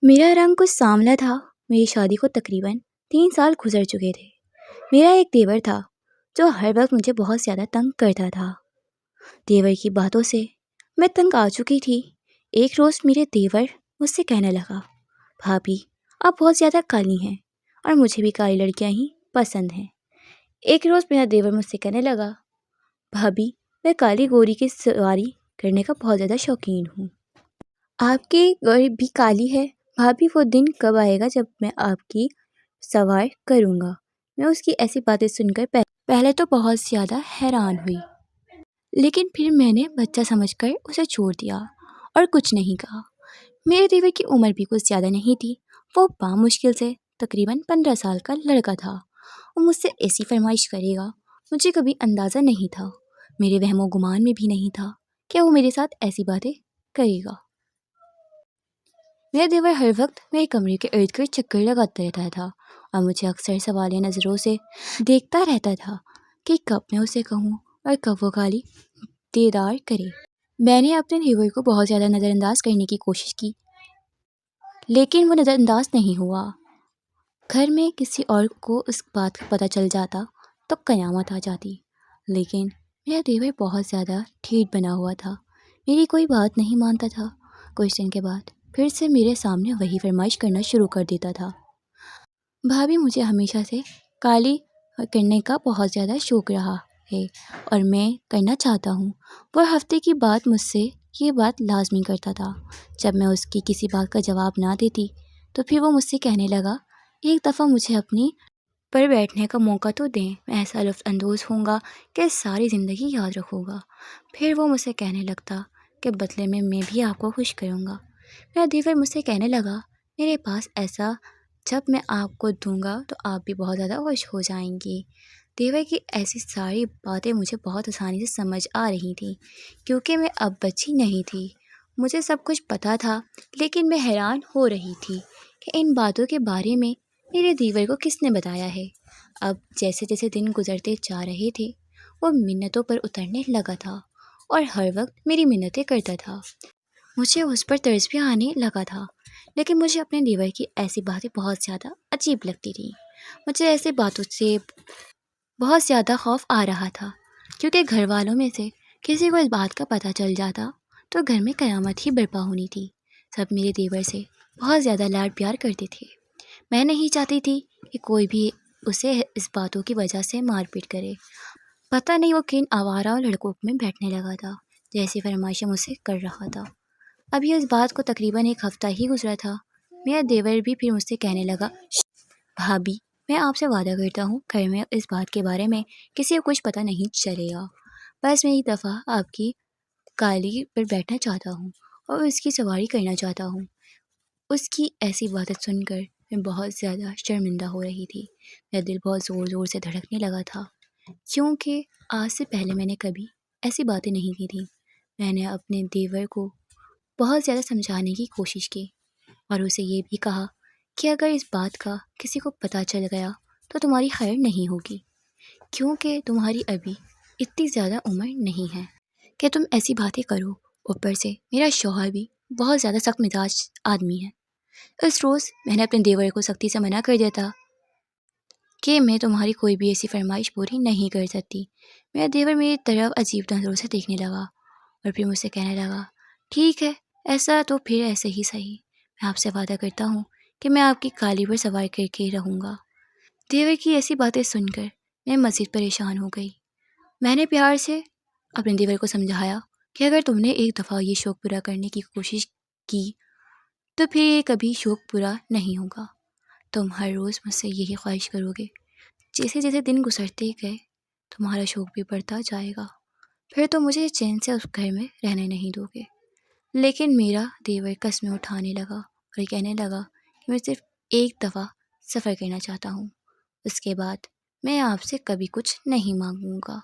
मेरा रंग कुछ सांवला था। मेरी शादी को तकरीबन 3 साल गुजर चुके थे। मेरा एक देवर था जो हर वक्त मुझे बहुत ज़्यादा तंग करता था। देवर की बातों से मैं तंग आ चुकी थी। एक रोज़ मेरे देवर मुझसे कहने लगा, भाभी आप बहुत ज़्यादा काली हैं और मुझे भी काली लड़कियां ही पसंद हैं। एक रोज़ मेरा देवर मुझसे कहने लगा, भाभी मैं काली गोरी की सवारी करने का बहुत ज़्यादा शौकीन हूँ। आपकी गोरी भी काली है भाभी, वो दिन कब आएगा जब मैं आपकी सवार करूँगा। मैं उसकी ऐसी बातें सुनकर पहले तो बहुत ज़्यादा हैरान हुई, लेकिन फिर मैंने बच्चा समझकर उसे छोड़ दिया और कुछ नहीं कहा। मेरे देवर की उम्र भी कुछ ज़्यादा नहीं थी। वो बामुश्किल से तकरीबन 15 साल का लड़का था। वो मुझसे ऐसी फरमाइश करेगा, मुझे कभी अंदाज़ा नहीं था। मेरे वहमो गुमान में भी नहीं था कि वो मेरे साथ ऐसी बातें करेगा। मेरा देवर हर वक्त मेरे कमरे के इर्द गिर्द चक्कर लगाता रहता था और मुझे अक्सर सवालिया नज़रों से देखता रहता था कि कब मैं उसे कहूँ और कब वो गाली देदार करे। मैंने अपने देवर को बहुत ज़्यादा नज़रअंदाज करने की कोशिश की, लेकिन वो नज़रअंदाज नहीं हुआ। घर में किसी और को उस बात का पता चल जाता तो क़यामत आ जाती, लेकिन मेरा देवर बहुत ज़्यादा ठीठ बना हुआ था। मेरी कोई बात नहीं मानता था। कुछ दिन के बाद फिर से मेरे सामने वही फरमाइश करना शुरू कर देता था। भाभी मुझे हमेशा से काली करने का बहुत ज़्यादा शौक़ रहा है और मैं करना चाहता हूँ। वो हफ्ते की बात मुझसे ये बात लाजमी करता था। जब मैं उसकी किसी बात का जवाब ना देती तो फिर वो मुझसे कहने लगा, एक दफ़ा मुझे अपनी पर बैठने का मौका तो दें, मैं ऐसा लुत्फ़ अंदोज़ होऊंगा कि सारी ज़िंदगी याद रखूँगा। फिर वो मुझसे कहने लगता कि बदले में मैं भी आपको खुश करूँगा। मेरा देवर मुझसे कहने लगा, मेरे पास ऐसा जब मैं आपको दूंगा तो आप भी बहुत ज़्यादा खुश हो जाएंगी। देवर की ऐसी सारी बातें मुझे बहुत आसानी से समझ आ रही थी, क्योंकि मैं अब बच्ची नहीं थी। मुझे सब कुछ पता था, लेकिन मैं हैरान हो रही थी कि इन बातों के बारे में मेरे देवर को किसने बताया है। अब जैसे जैसे दिन गुजरते जा रहे थे, वो मिन्नतों पर उतरने लगा था और हर वक्त मेरी मिन्नतें करता था। मुझे उस पर तरस भी आने लगा था, लेकिन मुझे अपने देवर की ऐसी बातें बहुत ज़्यादा अजीब लगती थी। मुझे ऐसी बातों से बहुत ज़्यादा खौफ आ रहा था, क्योंकि घर वालों में से किसी को इस बात का पता चल जाता तो घर में क़यामत ही बर्पा होनी थी। सब मेरे देवर से बहुत ज़्यादा लाड प्यार करते थे। मैं नहीं चाहती थी कि कोई भी उसे इस बातों की वजह से मारपीट करे। पता नहीं वो किन आवारा लड़कों में बैठने लगा था, जैसी फरमाइशें मुझसे कर रहा था। अभी इस बात को तकरीबन एक हफ़्ता ही गुजरा था। मेरा देवर भी फिर मुझसे कहने लगा, भाभी मैं आपसे वादा करता हूँ घर में इस बात के बारे में किसी को कुछ पता नहीं चलेगा। बस मैं एक दफ़ा आपकी काली पर बैठना चाहता हूँ और उसकी सवारी करना चाहता हूँ। उसकी ऐसी बातें सुनकर मैं बहुत ज़्यादा शर्मिंदा हो रही थी। मेरा दिल बहुत ज़ोर ज़ोर से धड़कने लगा था, क्योंकि आज से पहले मैंने कभी ऐसी बातें नहीं की थी। मैंने अपने देवर को बहुत ज़्यादा समझाने की कोशिश की और उसे ये भी कहा कि अगर इस बात का किसी को पता चल गया तो तुम्हारी खैर नहीं होगी, क्योंकि तुम्हारी अभी इतनी ज़्यादा उम्र नहीं है कि तुम ऐसी बातें करो। ऊपर से मेरा शौहर भी बहुत ज़्यादा सख्त मिजाज आदमी है। इस रोज़ मैंने अपने देवर को सख्ती से मना कर दिया था कि मैं तुम्हारी कोई भी ऐसी फरमाइश पूरी नहीं कर सकती। मेरा देवर मेरी तरफ अजीब नज़रों से देखने लगा और फिर मुझसे कहने लगा, ठीक है ऐसा तो फिर ऐसे ही सही। मैं आपसे वादा करता हूँ कि मैं आपकी काली पर सवार करके रहूँगा। देवर की ऐसी बातें सुनकर मैं मज़ीद परेशान हो गई। मैंने प्यार से अपने देवर को समझाया कि अगर तुमने एक दफ़ा ये शौक़ पूरा करने की कोशिश की तो फिर ये कभी शौक़ पूरा नहीं होगा। तुम हर रोज़ मुझसे यही ख्वाहिश करोगे। जैसे जैसे दिन गुजरते गए तुम्हारा शौक़ भी बढ़ता जाएगा, फिर तो मुझे चैन से उस घर में रहने नहीं दोगे। लेकिन मेरा देवर कस्में उठाने लगा और कहने लगा कि मैं सिर्फ एक दफ़ा सफ़र करना चाहता हूँ, उसके बाद मैं आपसे कभी कुछ नहीं मांगूँगा।